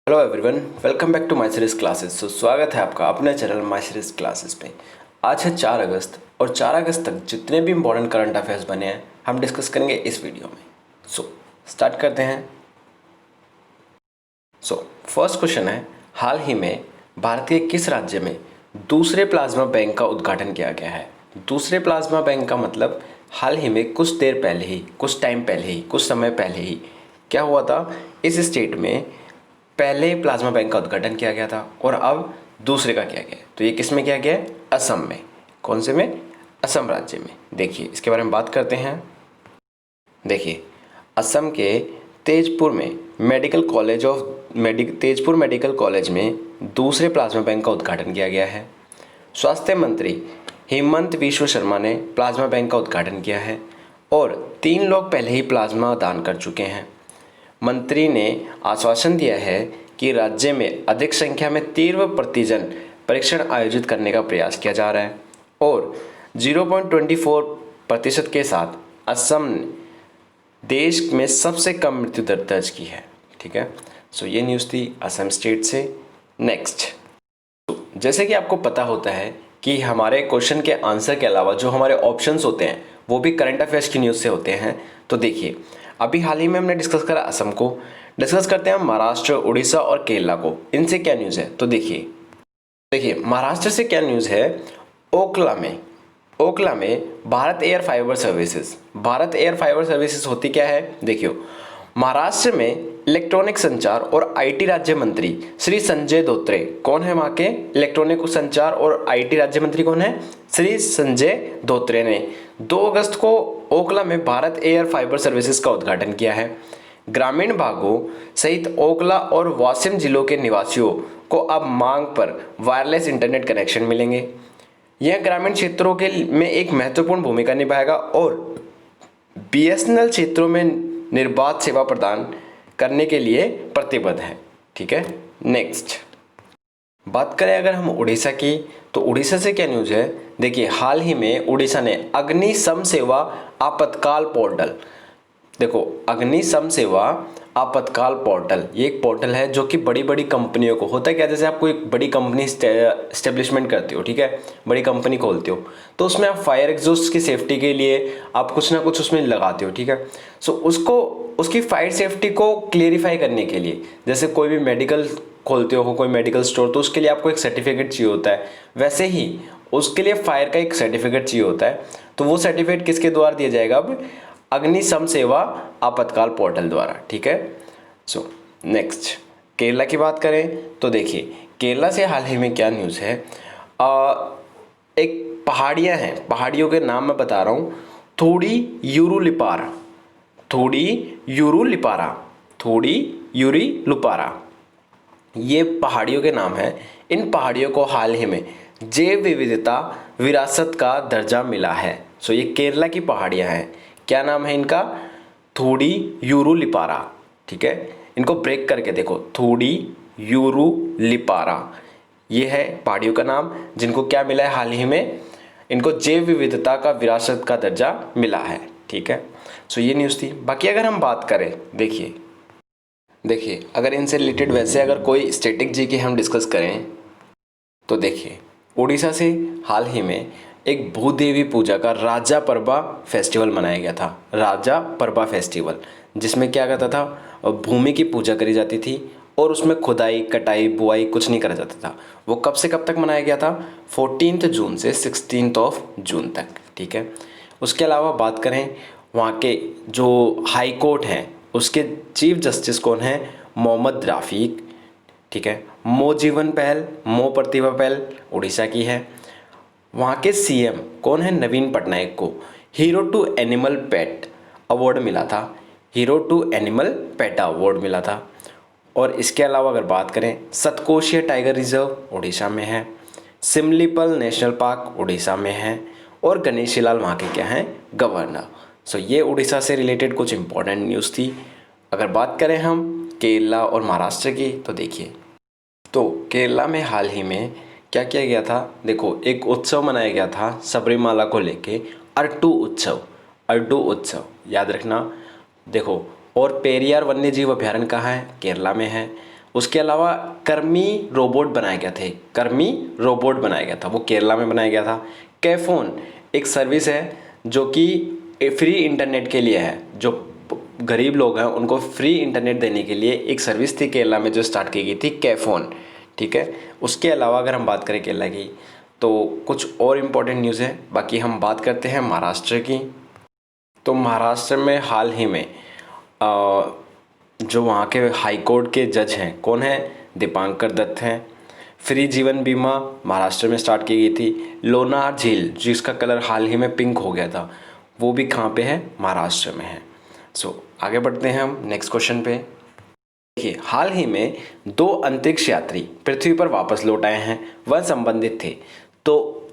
Hello everyone, welcome back to my series classes. स्वागत है आपका अपने चैनल माय सीरीज क्लासेस पे। आज है 4 अगस्त और 4 अगस्त तक जितने भी इंपॉर्टेंट करंट अफेयर्स बने हैं हम डिस्कस करेंगे इस वीडियो में। स्टार्ट करते हैं। फर्स्ट क्वेश्चन है, हाल ही में भारत के किस राज्य में दूसरे प्लाज्मा बैंक का उद्घाटन किया गया है? दूसरे प्लाज्मा बैंक का मतलब हाल ही में कुछ देर पहले ही, कुछ टाइम पहले ही, कुछ समय पहले ही क्या हुआ था, इस स्टेट में पहले प्लाज्मा बैंक का उद्घाटन किया गया था और अब दूसरे का किया गया है। तो ये किस में किया गया है? असम में। कौन से में? असम राज्य में। देखिए इसके बारे में बात करते हैं। देखिए असम के तेजपुर में तेजपुर मेडिकल कॉलेज में दूसरे प्लाज्मा बैंक का उद्घाटन किया गया है। स्वास्थ्य मंत्री हेमंत विश्व शर्मा ने प्लाज्मा बैंक का उद्घाटन किया है और 3 लोग पहले ही प्लाज्मा दान कर चुके हैं। मंत्री ने आश्वासन दिया है कि राज्य में अधिक संख्या में तीव्र प्रतिजन परीक्षण आयोजित करने का प्रयास किया जा रहा है और 0.24% के साथ असम ने देश में सबसे कम मृत्यु दर दर्ज की है। ठीक है, ये न्यूज़ थी असम स्टेट से। नेक्स्ट, जैसे कि आपको पता होता है कि हमारे क्वेश्चन के आंसर के अलावा जो हमारे ऑप्शंस होते हैं वो भी करंट अफेयर्स की न्यूज़ से होते हैं। तो देखिए अभी हाल ही में हमने डिस्कस करा असम को, डिस्कस करते हैं महाराष्ट्र, उड़ीसा और केरला को। इनसे क्या न्यूज़ है? तो देखिए महाराष्ट्र से क्या न्यूज़ है। ओखला में भारत एयर फाइबर सर्विसेज होती क्या है? देखियो, महाराष्ट्र में इलेक्ट्रॉनिक संचार और आईटी राज्य मंत्री श्री संजय धोत्रे, कौन है वहाँ के इलेक्ट्रॉनिक संचार और आईटी राज्य मंत्री? कौन है? श्री संजय धोत्रे ने 2 अगस्त को ओखला में भारत एयर फाइबर सर्विसेज का उद्घाटन किया है। ग्रामीण भागों सहित ओखला और वाशिम जिलों के निवासियों को अब मांग पर वायरलेस इंटरनेट कनेक्शन मिलेंगे। यह ग्रामीण क्षेत्रों के में एक महत्वपूर्ण भूमिका निभाएगा और बीएसएनएल क्षेत्रों में निर्बाध सेवा प्रदान करने के लिए प्रतिबद्ध है। ठीक है, नेक्स्ट बात करें अगर हम उड़ीसा की, तो उड़ीसा से क्या न्यूज़ है? देखिए हाल ही में उड़ीसा ने अग्नि सम सेवा आपातकाल पोर्टल, देखो अग्नि सम सेवा आपातकाल पोर्टल, ये एक पोर्टल है जो कि बड़ी बड़ी कंपनियों को, होता है क्या, जैसे आप कोई बड़ी कंपनी स्टेब्लिशमेंट करते हो, ठीक है, बड़ी कंपनी खोलते हो, तो उसमें आप फायर एग्जॉस्ट की सेफ्टी के लिए आप कुछ ना कुछ उसमें लगाते हो। ठीक है, उसको उसकी फायर सेफ्टी को क्लियरिफाई करने के लिए, जैसे कोई भी मेडिकल खोलते हो, कोई मेडिकल स्टोर, तो उसके लिए आपको एक सर्टिफिकेट चाहिए होता है। वैसे ही उसके लिए फायर का एक सर्टिफिकेट चाहिए होता है। तो वो सर्टिफिकेट किसके द्वारा दिया जाएगा? अब अग्नि सम सेवा आपातकाल पोर्टल द्वारा। ठीक है, नेक्स्ट केरला की बात करें तो देखिए केरला से हाल ही में क्या न्यूज़ है। एक पहाड़ियाँ हैं, पहाड़ियों के नाम मैं बता रहा हूँ। थोड़ी यूरुलिपारा, ये पहाड़ियों के नाम हैं। इन पहाड़ियों को हाल ही में जैव विविधता विरासत का दर्जा मिला है। ये केरला की पहाड़ियाँ हैं। क्या नाम है इनका? थोड़ी यूरुलिपारा। ठीक है, इनको ब्रेक करके देखो, थोड़ी यूरुलिपारा, ये है पहाड़ियों का नाम, जिनको क्या मिला है हाल ही में? इनको जैव विविधता का विरासत का दर्जा मिला है। ठीक है, ये न्यूज़ थी। बाकी अगर हम बात करें, देखिए अगर इनसे रिलेटेड वैसे अगर कोई स्टैटिक जी की हम डिस्कस करें तो देखिए उड़ीसा से हाल ही में एक भूदेवी पूजा का राजा परबा फेस्टिवल मनाया गया था। राजा परबा फेस्टिवल, जिसमें क्या करता था, भूमि की पूजा करी जाती थी और उसमें खुदाई, कटाई, बुआई कुछ नहीं करा जाता था। वो कब से कब तक मनाया गया था? 14 जून से 16 जून तक। ठीक है, उसके अलावा बात करें वहाँ के जो हाई कोर्ट हैं, उसके चीफ जस्टिस कौन हैं? मोहम्मद राफीक। ठीक है, मो प्रतिभा पहल उड़ीसा की है। वहाँ के सीएम कौन है? नवीन पटनायक को hero to animal pet award मिला था। और इसके अलावा अगर बात करें, सतकोशिया टाइगर रिजर्व उड़ीसा में है, सिमलीपल नेशनल पार्क उड़ीसा में है और गणेशी लाल वहाँ के क्या हैं? गवर्नर। ये उड़ीसा से रिलेटेड कुछ इंपॉर्टेंट न्यूज़ थी। अगर बात करें हम केरला और महाराष्ट्र की, तो देखिए तो केरला में हाल ही में क्या किया गया था? देखो एक उत्सव मनाया गया था सबरीमाला को लेके, अर्टू उत्सव याद रखना। देखो, और पेरियार वन्य जीव अभ्यारण्य कहाँ है? केरला में है। उसके अलावा कर्मी रोबोट बनाए गए थे, कर्मी रोबोट बनाया गया था, वो केरला में बनाया गया था। कैफोन एक सर्विस है जो कि फ्री इंटरनेट के लिए है, जो गरीब लोग हैं उनको फ्री इंटरनेट देने के लिए एक सर्विस थी केरला में जो स्टार्ट की गई थी, कैफोन। ठीक है, उसके अलावा अगर हम बात करें केरला की तो कुछ और इम्पोर्टेंट न्यूज़ है। बाकी हम बात करते हैं महाराष्ट्र की। तो महाराष्ट्र में हाल ही में जो वहाँ के हाई कोर्ट के जज हैं, कौन है? दीपांकर दत्त हैं। फ्री जीवन बीमा महाराष्ट्र में स्टार्ट की गई थी। लोनार झील जिसका कलर हाल ही में पिंक हो गया था, वो भी कहाँ पे है? महाराष्ट्र में है। आगे बढ़ते हैं हम नेक्स्ट क्वेश्चन पे। देखिए, हाल ही में 2 अंतरिक्ष यात्री पृथ्वी पर वापस लौट आए हैं, वह संबंधित थे। तो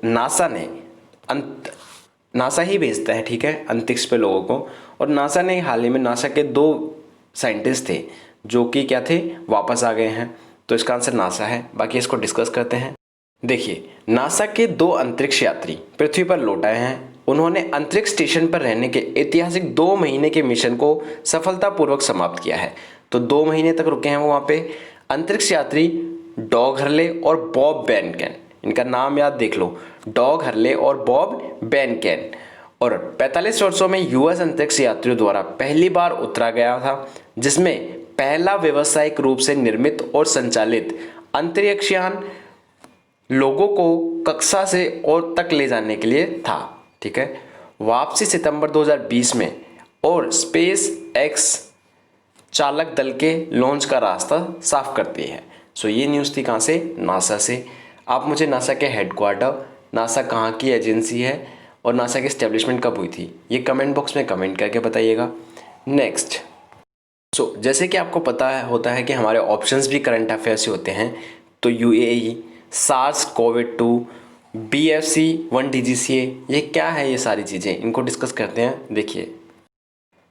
नासा ही भेजता है, ठीक है, अंतरिक्ष पे लोगों को। और नासा ने हाल ही में, नासा के 2 साइंटिस्ट थे जो कि क्या थे? वापस आ गए हैं। तो इसका आंसर नासा है। बाकी इसको डिस्कस करते हैं। देखिए, नासा के 2 अंतरिक्ष यात्री पृथ्वी पर लौट आए हैं। उन्होंने अंतरिक्ष स्टेशन पर रहने के ऐतिहासिक 2 महीने के मिशन को सफलतापूर्वक समाप्त किया है। तो 2 महीने तक रुके हैं वो वहाँ पे। अंतरिक्ष यात्री डॉग हर्ले और बॉब बेनकेन, इनका नाम याद देख लो, डॉग हर्ले और बॉब बेनकेन। और 45 वर्षों में यूएस अंतरिक्ष यात्रियों द्वारा पहली बार उतरा गया था, जिसमें पहला व्यावसायिक रूप से निर्मित और संचालित अंतरिक्षयान लोगों को कक्षा से और तक ले जाने के लिए था। ठीक है, वापसी सितंबर 2020 में और स्पेस एक्स चालक दल के लॉन्च का रास्ता साफ करती है। ये न्यूज़ थी कहाँ से? नासा से। आप मुझे नासा के हेडक्वार्टर, नासा कहाँ की एजेंसी है और नासा की एस्टेब्लिशमेंट कब हुई थी, ये कमेंट बॉक्स में कमेंट करके बताइएगा। नेक्स्ट, जैसे कि आपको पता होता है कि हमारे ऑप्शंस भी करंट अफेयर्स से होते हैं। तो यूएई, सार्स कोविड-2, BFC-1 DGCA, ये क्या है? ये सारी चीज़ें इनको डिस्कस करते हैं। देखिए,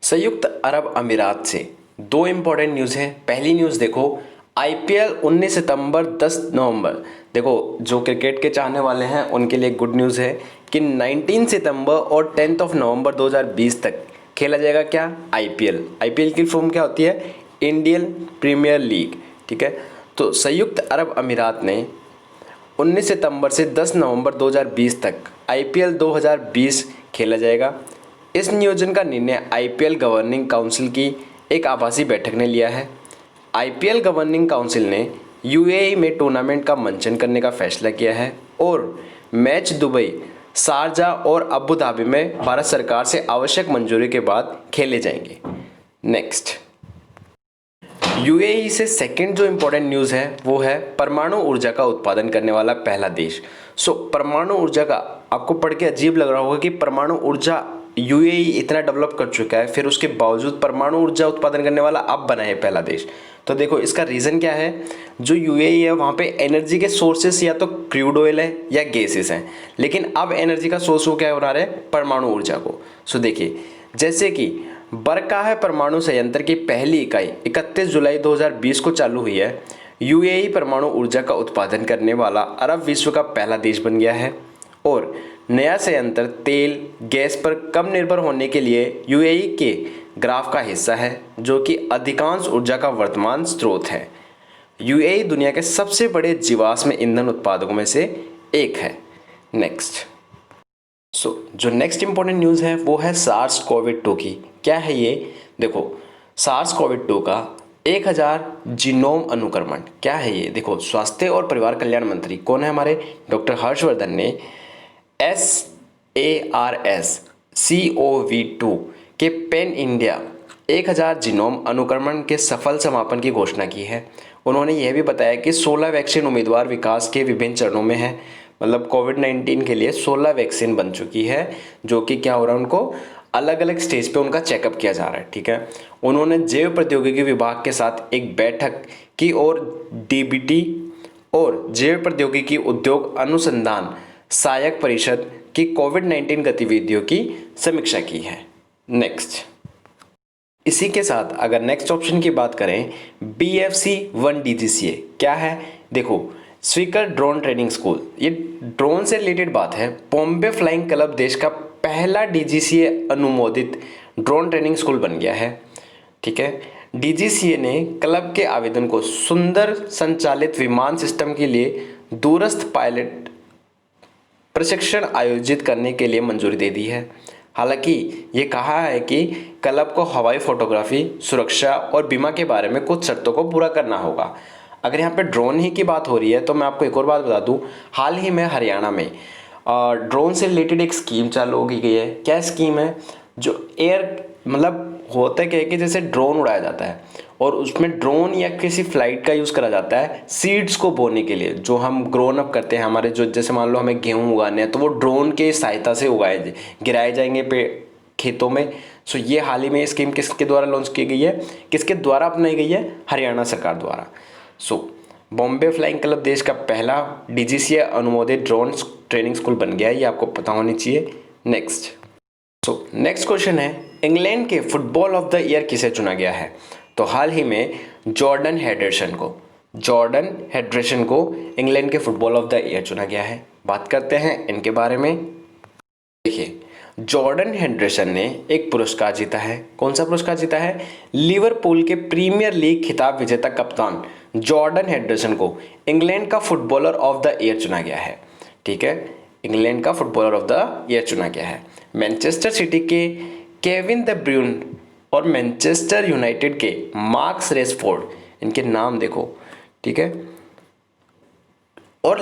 संयुक्त अरब अमीरात से 2 इंपॉर्टेंट न्यूज़ है। पहली न्यूज़ देखो, IPL 19 सितंबर 10 नवंबर। देखो, जो क्रिकेट के चाहने वाले हैं उनके लिए गुड न्यूज़ है कि 19 सितंबर और 10 नवंबर 2020 तक खेला जाएगा क्या? IPL की फॉर्म क्या होती है? Indian Premier League. ठीक है, तो संयुक्त अरब अमीरात ने 19 सितंबर से 10 नवंबर 2020 तक IPL 2020 खेला जाएगा। इस नियोजन का निर्णय IPL गवर्निंग काउंसिल की एक आभासी बैठक ने लिया है। IPL गवर्निंग काउंसिल ने UAE में टूर्नामेंट का मंचन करने का फैसला किया है और मैच दुबई, शारजाह और अबू धाबी में भारत सरकार से आवश्यक मंजूरी के बाद खेले जाएंगे। नेक्स्ट, UAE से सेकंड जो इम्पोर्टेंट न्यूज़ है वो है परमाणु ऊर्जा का उत्पादन करने वाला पहला देश। परमाणु ऊर्जा का आपको पढ़ के अजीब लग रहा होगा कि परमाणु ऊर्जा UAE इतना डेवलप कर चुका है, फिर उसके बावजूद परमाणु ऊर्जा उत्पादन करने वाला अब बना है पहला देश। तो देखो, इसका रीज़न क्या है? जो UAE है वहाँ पे एनर्जी के सोर्सेस या तो क्रूड ऑयल है या गैसेस हैं, लेकिन अब एनर्जी का सोर्स वो क्या बना रहे हैं? परमाणु ऊर्जा को। देखिए, जैसे कि बरकाह परमाणु संयंत्र की पहली इकाई 31 जुलाई 2020 को चालू हुई है। UAE परमाणु ऊर्जा का उत्पादन करने वाला अरब विश्व का पहला देश बन गया है और नया संयंत्र तेल गैस पर कम निर्भर होने के लिए UAE के ग्राफ का हिस्सा है, जो कि अधिकांश ऊर्जा का वर्तमान स्रोत है। UAE दुनिया के सबसे बड़े जीवाश्म ईंधन उत्पादकों में से एक है। नेक्स्ट, जो नेक्स्ट इंपॉर्टेंट न्यूज़ है वो है सार्स कोविड-2 की। क्या है ये? देखो, सार्स कोविड-2 का 1000 जीनोम अनुक्रमण क्या है ये? देखो, स्वास्थ्य और परिवार कल्याण मंत्री कौन है हमारे? डॉक्टर हर्षवर्धन ने SARS-CoV-2 के पैन इंडिया 1000 जीनोम अनुक्रमण के सफल समापन की घोषणा की है। उन्होंने यह भी बताया कि 16 वैक्सीन उम्मीदवार विकास के विभिन्न चरणों में है। मतलब कोविड-19 के लिए 16 वैक्सीन बन चुकी है, जो कि क्या हो रहा है, उनको अलग अलग स्टेज पे उनका चेकअप किया जा रहा है। ठीक है, उन्होंने जैव प्रौद्योगिकी विभाग के साथ एक बैठक की और DBT और जैव प्रौद्योगिकी उद्योग अनुसंधान सहायक परिषद की कोविड-19 गतिविधियों की समीक्षा की है। नेक्स्ट, इसी के साथ अगर नेक्स्ट ऑप्शन की बात करें, BFC-1 DGCA क्या है? देखो, स्वीकर ड्रोन ट्रेनिंग स्कूल, ये ड्रोन से रिलेटेड बात है। बॉम्बे फ्लाइंग क्लब देश का पहला DGCA अनुमोदित ड्रोन ट्रेनिंग स्कूल बन गया है। ठीक है, डीजीसीए ने क्लब के आवेदन को सुंदर संचालित विमान सिस्टम के लिए दूरस्थ पायलट प्रशिक्षण आयोजित करने के लिए मंजूरी दे दी है। हालांकि ये कहा है कि क्लब को हवाई फोटोग्राफी, सुरक्षा और बीमा के बारे में कुछ शर्तों को पूरा करना होगा। अगर यहाँ पे ड्रोन ही की बात हो रही है तो मैं आपको एक और बात बता दूँ, हाल ही में हरियाणा में ड्रोन से रिलेटेड एक स्कीम चालू की गई है। क्या स्कीम है? जो एयर मतलब होता क्या है कि जैसे ड्रोन उड़ाया जाता है और उसमें ड्रोन या किसी फ्लाइट का यूज़ करा जाता है सीड्स को बोने के लिए, जो हम ग्रोन अप करते हैं हमारे, जो जैसे मान लो हमें गेहूँ उगाने हैं तो वो ड्रोन के सहायता से गिराए जाएंगे पे खेतों में। सो ये हाल ही में स्कीम किसके द्वारा लॉन्च की गई है, किसके द्वारा अपनाई गई है? हरियाणा सरकार द्वारा। सो बॉम्बे फ्लाइंग क्लब देश का पहला डीजीसीए अनुमोदित ड्रोन ट्रेनिंग स्कूल बन गया है, ये आपको पता होनी चाहिए। नेक्स्ट क्वेश्चन है, इंग्लैंड के फुटबॉल ऑफ द ईयर किसे चुना गया है? तो हाल ही में जॉर्डन हेडरसन को इंग्लैंड के फुटबॉल ऑफ द ईयर चुना गया है। बात करते हैं इनके बारे में। देखिए, जॉर्डन हेडरसन ने एक पुरस्कार जीता है। कौन सा पुरस्कार जीता है? लिवरपूल के प्रीमियर लीग खिताब विजेता कप्तान जॉर्डन हेडरसन को इंग्लैंड का फुटबॉलर ऑफ द ईयर चुना गया है। ठीक है, इंग्लैंड का फुटबॉलर ऑफ द ईयर चुना गया है। मैनचेस्टर सिटी के केविन द ब्रून और मैनचेस्टर यूनाइटेड के मार्कस रेशफोर्ड, इनके नाम देखो। ठीक है, और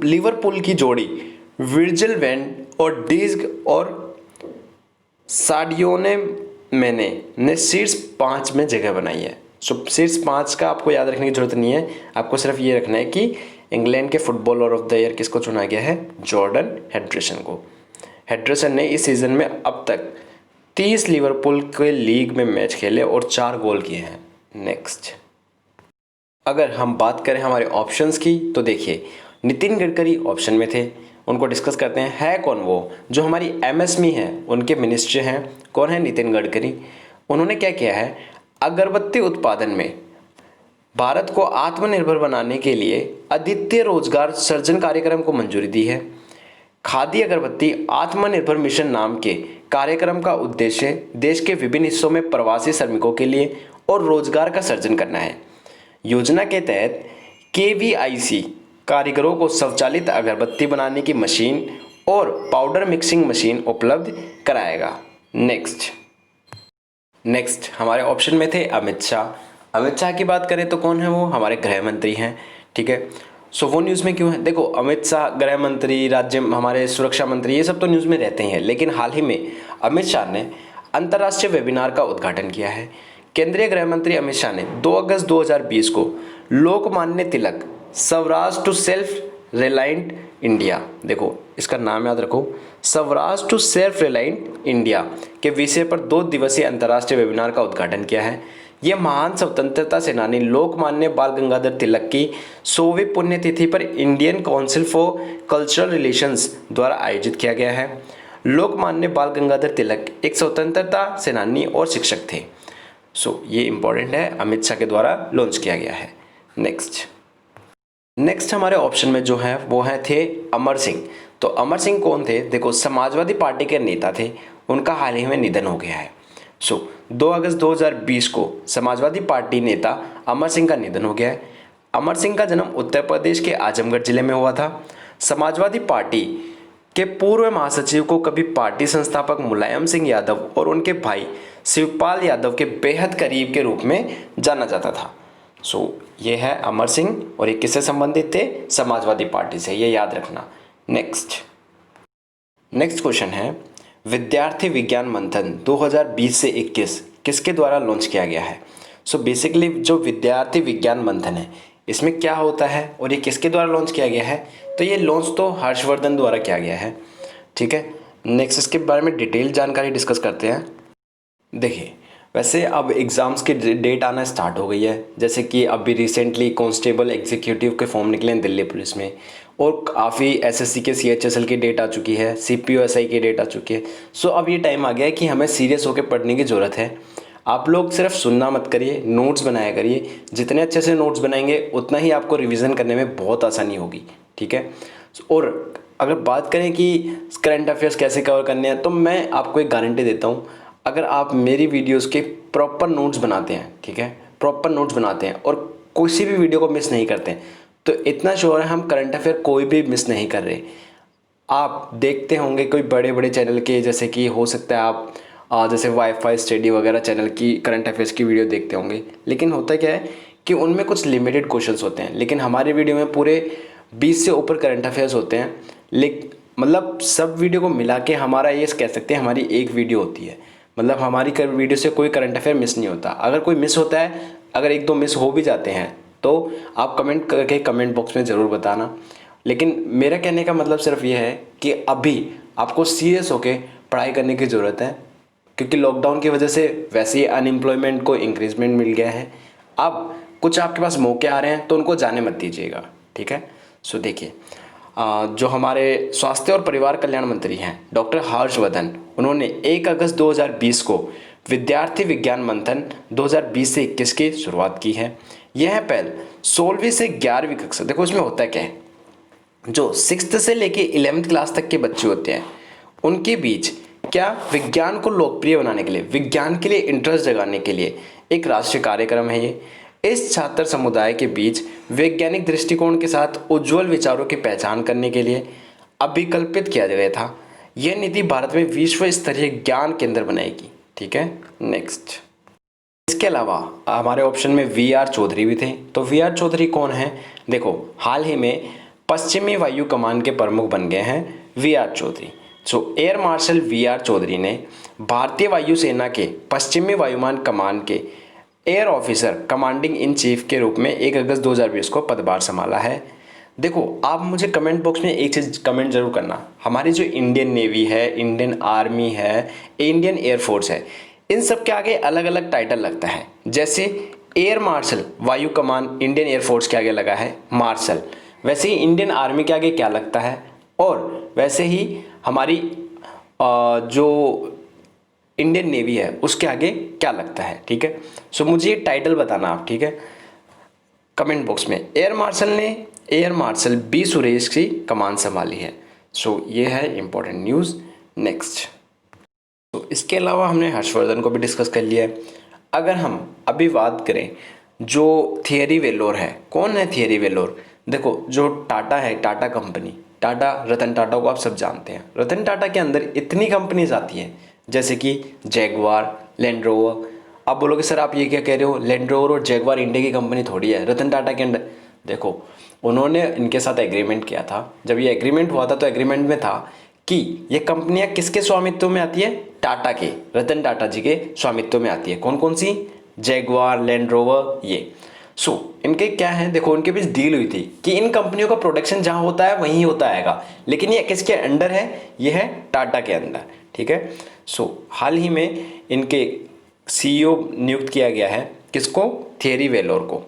लिवरपूल की जोड़ी विर्जिल वैन और डीज़ और साडियोने मैने ने शीर्ष 5 में जगह बनाई है। सो शीर्ष 5 का आपको याद रखने की जरूरत नहीं है, आपको सिर्फ ये रखना है कि इंग्लैंड के फुटबॉलर ऑफ द ईयर किसको चुना गया है? जॉर्डन हेडरसन को। हेडरसन ने इस सीज़न में अब तक 30 लिवरपूल के लीग में मैच खेले और 4 गोल किए हैं। नेक्स्ट, अगर हम बात करें हमारे ऑप्शंस की तो देखिए, नितिन गडकरी ऑप्शन में थे, उनको डिस्कस करते हैं। है कौन वो? जो हमारी एमएसएमई है उनके मिनिस्टर हैं। कौन है? नितिन गडकरी। उन्होंने क्या किया है? अगरबत्ती उत्पादन में भारत को आत्मनिर्भर बनाने के लिए अद्वितीय रोजगार सृजन कार्यक्रम को मंजूरी दी है। खादी अगरबत्ती आत्मनिर्भर मिशन नाम के कार्यक्रम का उद्देश्य देश के विभिन्न हिस्सों में प्रवासी श्रमिकों के लिए और रोजगार का सृजन करना है। योजना के तहत केवीआईसी कारीगरों को स्वचालित अगरबत्ती बनाने की मशीन और पाउडर मिक्सिंग मशीन उपलब्ध कराएगा। नेक्स्ट हमारे ऑप्शन में थे अमित शाह। अमित शाह की बात करें तो कौन है वो? हमारे गृह मंत्री हैं। ठीक है, सो वो न्यूज़ में क्यों है? देखो, अमित शाह गृह मंत्री, हमारे सुरक्षा मंत्री, ये सब तो न्यूज़ में रहते हैं, लेकिन हाल ही में अमित शाह ने अंतर्राष्ट्रीय वेबिनार का उद्घाटन किया है। केंद्रीय गृह मंत्री अमित शाह ने 2 अगस्त 2020 को Lokmanya Tilak Swaraj to self reliant India, देखो इसका नाम याद रखो, Swaraj to self reliant India के विषय पर 2 दिवसीय अंतर्राष्ट्रीय वेबिनार का उद्घाटन किया है। यह महान स्वतंत्रता सेनानी लोकमान्य बाल गंगाधर तिलक की 100वीं पुण्यतिथि पर Indian council for cultural relations द्वारा आयोजित किया गया है। लोकमान्य बाल गंगाधर तिलक एक स्वतंत्रता सेनानी और शिक्षक थे। सो ये इंपॉर्टेंट है, अमित शाह के द्वारा लॉन्च किया गया है। नेक्स्ट हमारे ऑप्शन में जो है वो थे अमर सिंह। तो अमर सिंह कौन थे? देखो, समाजवादी पार्टी के नेता थे, उनका हाल ही में निधन हो गया है। 2 अगस्त 2020 को समाजवादी पार्टी नेता अमर सिंह का निधन हो गया है। अमर सिंह का जन्म उत्तर प्रदेश के आजमगढ़ जिले में हुआ था। समाजवादी पार्टी के पूर्व महासचिव को कभी पार्टी संस्थापक मुलायम सिंह यादव और उनके भाई शिवपाल यादव के बेहद करीब के रूप में जाना जाता था। ये है अमर सिंह, और ये किससे संबंधित थे? समाजवादी पार्टी से, ये याद रखना। नेक्स्ट क्वेश्चन है, विद्यार्थी विज्ञान मंथन 2020 से 21 किसके द्वारा लॉन्च किया गया है? बेसिकली जो विद्यार्थी विज्ञान मंथन है, इसमें क्या होता है और ये किसके द्वारा लॉन्च किया गया है? तो ये लॉन्च तो हर्षवर्धन द्वारा किया गया है। ठीक है, नेक्स्ट इसके बारे में डिटेल जानकारी डिस्कस करते हैं। देखिए, वैसे अब एग्ज़ाम्स की डेट आना स्टार्ट हो गई है, जैसे कि अभी रिसेंटली कांस्टेबल एग्जीक्यूटिव के फॉर्म निकले हैं दिल्ली पुलिस में, और काफ़ी एसएससी के सीएचएसएल की डेट आ चुकी है, सीपीओएसआई की डेट आ चुकी है। अब ये टाइम आ गया है कि हमें सीरियस होकर पढ़ने की ज़रूरत है। आप लोग सिर्फ सुनना मत करिए, नोट्स बनाया करिए। जितने अच्छे से नोट्स बनाएंगे उतना ही आपको रिवीजन करने में बहुत आसानी होगी। ठीक है, और अगर बात करें कि करंट अफेयर्स कैसे कवर करने हैं, तो मैं आपको एक गारंटी देता हूँ, अगर आप मेरी वीडियोस के प्रॉपर नोट्स बनाते हैं, ठीक है, प्रॉपर नोट्स बनाते हैं और किसी भी वीडियो को मिस नहीं करते हैं, तो इतना श्योर है हम करंट अफेयर कोई भी मिस नहीं कर रहे। आप देखते होंगे कोई बड़े बड़े चैनल के, जैसे कि हो सकता है आप जैसे वाईफाई स्टडी वगैरह चैनल की करंट अफेयर्स की वीडियो देखते होंगे, लेकिन होता क्या है कि उनमें कुछ लिमिटेड क्वेश्चंस होते हैं, लेकिन हमारी वीडियो में पूरे 20 से ऊपर करंट अफेयर्स होते हैं। मतलब सब वीडियो को मिला के हमारा ये कह सकते हैं हमारी एक वीडियो होती है, मतलब हमारी वीडियो से कोई करंट अफेयर मिस नहीं होता। अगर कोई मिस होता है, अगर एक दो मिस हो भी जाते हैं तो आप कमेंट करके कमेंट बॉक्स में ज़रूर बताना। लेकिन मेरा कहने का मतलब सिर्फ ये है कि अभी आपको सीरियस होकर पढ़ाई करने की ज़रूरत है, क्योंकि लॉकडाउन की वजह से वैसे ही अनएम्प्लॉयमेंट को इंक्रीजमेंट मिल गया है। अब कुछ आपके पास मौके आ रहे हैं तो उनको जाने मत दीजिएगा, ठीक है। सो देखिए, जो हमारे स्वास्थ्य और परिवार कल्याण मंत्री हैं डॉक्टर हर्षवर्धन, उन्होंने 1 अगस्त 2020 को विद्यार्थी विज्ञान मंथन 2020 से 21 की शुरुआत की है। यह पहल 16वीं से 11वीं कक्षा, देखो इसमें होता क्या है, जो 6th से लेके 11th क्लास तक के बच्चे होते हैं उनके बीच क्या विज्ञान को लोकप्रिय बनाने के लिए, विज्ञान के लिए इंटरेस्ट जगाने के लिए एक राष्ट्रीय कार्यक्रम है ये। इस छात्र समुदाय के बीच वैज्ञानिक दृष्टिकोण के साथ उज्जवल विचारों की पहचान करने के लिए अभिकल्पित किया गया था। यह नीति भारत में विश्व स्तरीय ज्ञान केंद्र बनाएगी, ठीक है। नेक्स्ट, इसके अलावा हमारे ऑप्शन में वी.आर. चौधरी भी थे। तो वी.आर. चौधरी कौन है? देखो, हाल ही में पश्चिमी वायु कमान के प्रमुख बन गए हैं V R. Chaudhary. Air marshal V R. Chaudhary ने भारतीय वायुसेना के पश्चिमी वायुमान कमान के air officer commanding in chief के रूप में 1 अगस्त 2020 को पदभार संभाला है। देखो, आप मुझे कमेंट बॉक्स में एक चीज़ कमेंट जरूर करना, हमारी जो इंडियन नेवी है, इंडियन आर्मी है, इंडियन एयरफोर्स है, इन सब के आगे अलग अलग टाइटल लगता है। जैसे एयर मार्शल वायु कमान इंडियन एयरफोर्स के आगे लगा है मार्शल, वैसे ही इंडियन आर्मी के आगे क्या लगता है, और वैसे ही हमारी जो इंडियन नेवी है उसके आगे क्या लगता है, ठीक है। सो मुझे ये टाइटल बताना आप, ठीक है, कमेंट बॉक्स में। एयर मार्शल ने एयर मार्शल बी सुरेश की कमान संभाली है। सो ये है इंपॉर्टेंट न्यूज़। नेक्स्ट, तो इसके अलावा हमने हर्षवर्धन को भी डिस्कस कर लिया है। अगर हम अभी बात करें जो थियरी वेलोर है, कौन है थियरी वेलोर? देखो, जो टाटा है, टाटा कंपनी, टाटा, रतन टाटा को आप सब जानते हैं। रतन टाटा के अंदर इतनी कंपनीज आती हैं जैसे कि जैगवार, लैंड रोवर। आप बोलोगे सर आप ये क्या कह रहे हो, लैंड रोवर और जैगवार इंडिया की कंपनी थोड़ी है, रतन टाटा के अंदर। देखो, उन्होंने इनके साथ एग्रीमेंट किया था। जब ये एग्रीमेंट हुआ था तो एग्रीमेंट में था कि ये कंपनियां किसके स्वामित्व में आती है? टाटा के, रतन टाटा जी के स्वामित्व में आती है। कौन कौन सी? जैगवार, लैंड रोवर, ये। इनके क्या है, देखो इनके बीच डील हुई थी कि इन कंपनियों का प्रोडक्शन जहां होता है वहीं होता आएगा, लेकिन ये किसके अंडर है? ये है टाटा के अंदर, ठीक है। हाल ही में इनके सीईओ नियुक्त किया गया है, किसको? थियरी वेलोर को।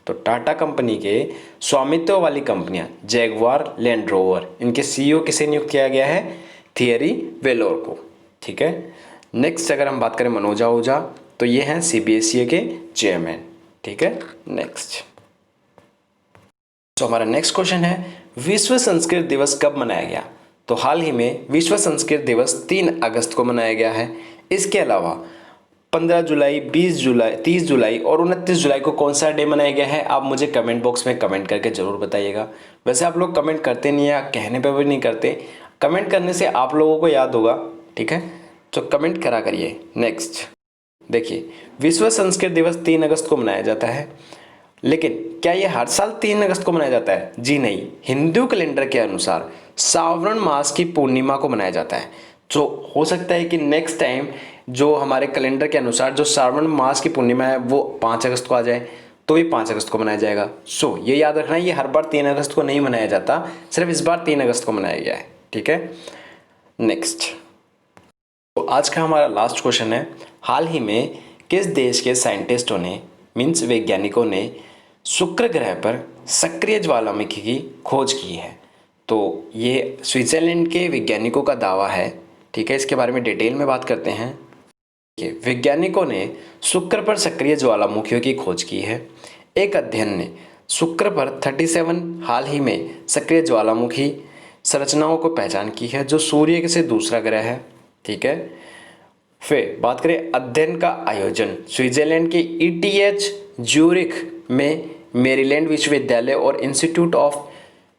तो टाटा कंपनी के स्वामित्व वाली कंपनियां जैगवार, लैंड रोवर, इनके सीईओ किसे नियुक्त किया गया है? थियरी वेलोर को, ठीक है। नेक्स्ट, अगर हम बात करें मनोज आहूजा, तो ये हैं सीबीएसई के चेयरमैन, ठीक है। नेक्स्ट, हमारा नेक्स्ट क्वेश्चन है विश्व संस्कृत दिवस कब मनाया गया? तो हाल ही में विश्व संस्कृत दिवस 3 अगस्त को मनाया गया है। इसके अलावा 15 जुलाई, 20 जुलाई, 30 जुलाई और 29 जुलाई को कौन सा डे मनाया गया है? आप मुझे कमेंट बॉक्स में कमेंट करके जरूर बताइएगा। वैसे आप लोग कमेंट करते नहीं है, कहने पे भी नहीं करते, कमेंट करने से आप लोगों को याद होगा, ठीक है, तो कमेंट करा करिए। नेक्स्ट देखिए, विश्व संस्कृत दिवस 3 अगस्त को मनाया जाता है, लेकिन क्या ये हर साल 3 अगस्त को मनाया जाता है? जी नहीं, हिंदू कैलेंडर के अनुसार श्रावण मास की पूर्णिमा को मनाया जाता है। तो हो सकता है कि नेक्स्ट टाइम जो हमारे कैलेंडर के अनुसार जो श्रावण मास की पूर्णिमा है वो 5 अगस्त को आ जाए, तो ये 5 अगस्त को मनाया जाएगा। ये याद रखना, ये हर बार 3 अगस्त को नहीं मनाया जाता, सिर्फ इस बार 3 अगस्त को मनाया गया है, ठीक है। नेक्स्ट, तो आज का हमारा लास्ट क्वेश्चन है, हाल ही में किस देश के साइंटिस्टों ने, मीन्स वैज्ञानिकों ने शुक्र ग्रह पर सक्रिय ज्वालामुखी की खोज की है? तो ये स्विट्जरलैंड के वैज्ञानिकों का दावा है, ठीक है। इसके बारे में डिटेल में बात करते हैं। वैज्ञानिकों ने शुक्र पर सक्रिय ज्वालामुखियों की खोज की है। एक अध्ययन ने शुक्र पर 37 हाल ही में सक्रिय ज्वालामुखी संरचनाओं को पहचान की है जो सूर्य से दूसरा ग्रह है, ठीक है। फिर बात करें अध्ययन का आयोजन, स्विट्जरलैंड के ETH ज्यूरिख में मेरीलैंड विश्वविद्यालय और इंस्टीट्यूट ऑफ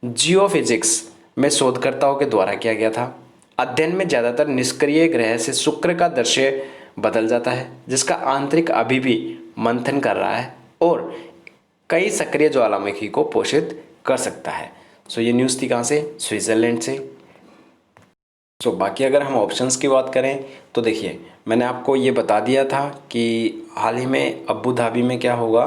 जियोफिजिक्स में शोधकर्ताओं के द्वारा किया गया था। अध्ययन में ज़्यादातर निष्क्रिय ग्रह से शुक्र का दृश्य बदल जाता है, जिसका आंतरिक अभी भी मंथन कर रहा है और कई सक्रिय ज्वालामुखी को पोषित कर सकता है। सो ये न्यूज़ थी कहाँ से? स्विट्जरलैंड से। सो बाकी अगर हम ऑप्शंस की बात करें तो देखिए, मैंने आपको ये बता दिया था कि हाल ही में अबू धाबी में क्या होगा,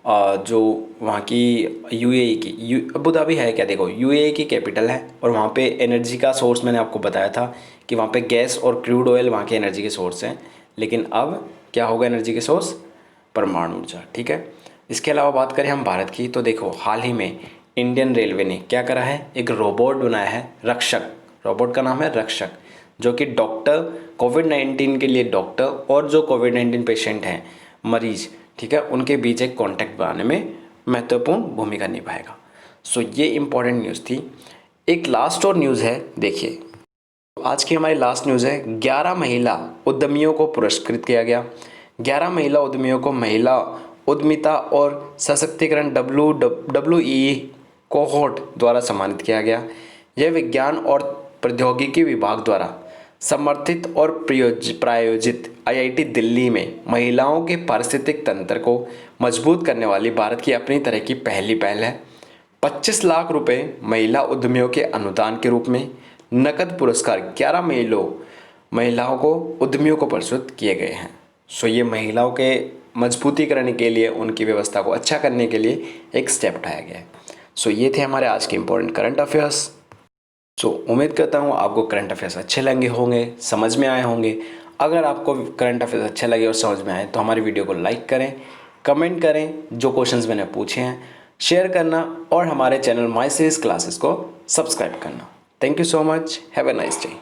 जो वहाँ की UAE की अबू धाबी है क्या, देखो UAE की कैपिटल है और वहाँ पे एनर्जी का सोर्स मैंने आपको बताया था कि वहाँ पे गैस और क्रूड ऑयल वहाँ के एनर्जी के सोर्स हैं, लेकिन अब क्या होगा एनर्जी के सोर्स? परमाणु ऊर्जा। ठीक है। इसके अलावा बात करें हम भारत की तो देखो, हाल ही में इंडियन रेलवे ने क्या करा है, एक रोबोट बनाया है रक्षक। रोबोट का नाम है रक्षक, जो कि डॉक्टर कोविड-19 के लिए डॉक्टर और जो कोविड-19 पेशेंट हैं, मरीज, ठीक है, उनके बीच एक कॉन्टैक्ट बनाने में महत्वपूर्ण भूमिका निभाएगा। सो ये इंपॉर्टेंट न्यूज़ थी। एक लास्ट और न्यूज़ है, देखिए आज की हमारी लास्ट न्यूज़ है, 11 महिला उद्यमियों को पुरस्कृत किया गया। 11 महिला उद्यमियों को महिला उद्यमिता और सशक्तिकरण WWE कोहोर्ट द्वारा सम्मानित किया गया। यह विज्ञान और प्रौद्योगिकी विभाग द्वारा समर्थित और प्रायोजित IIT दिल्ली में महिलाओं के पारिस्थितिक तंत्र को मजबूत करने वाली भारत की अपनी तरह की पहली पहल है। 25 लाख रुपए महिला उद्यमियों के अनुदान के रूप में नकद पुरस्कार 11 महिलाओं को उद्यमियों को प्रस्तुत किए गए हैं। सो ये महिलाओं के मजबूतीकरण के लिए, उनकी व्यवस्था को अच्छा करने के लिए एक स्टेप उठाया गया है। सो ये थे हमारे आज के इम्पोर्टेंट करंट अफेयर्स। सो उम्मीद करता हूँ आपको करंट अफेयर्स अच्छे लगे होंगे, समझ में आए होंगे। अगर आपको करंट अफेयर्स अच्छे लगे और समझ में आए तो हमारी वीडियो को लाइक करें, कमेंट करें, जो क्वेश्चंस मैंने पूछे हैं शेयर करना और हमारे चैनल माई सीरीज क्लासेस को सब्सक्राइब करना। Thank you so much, have a nice day.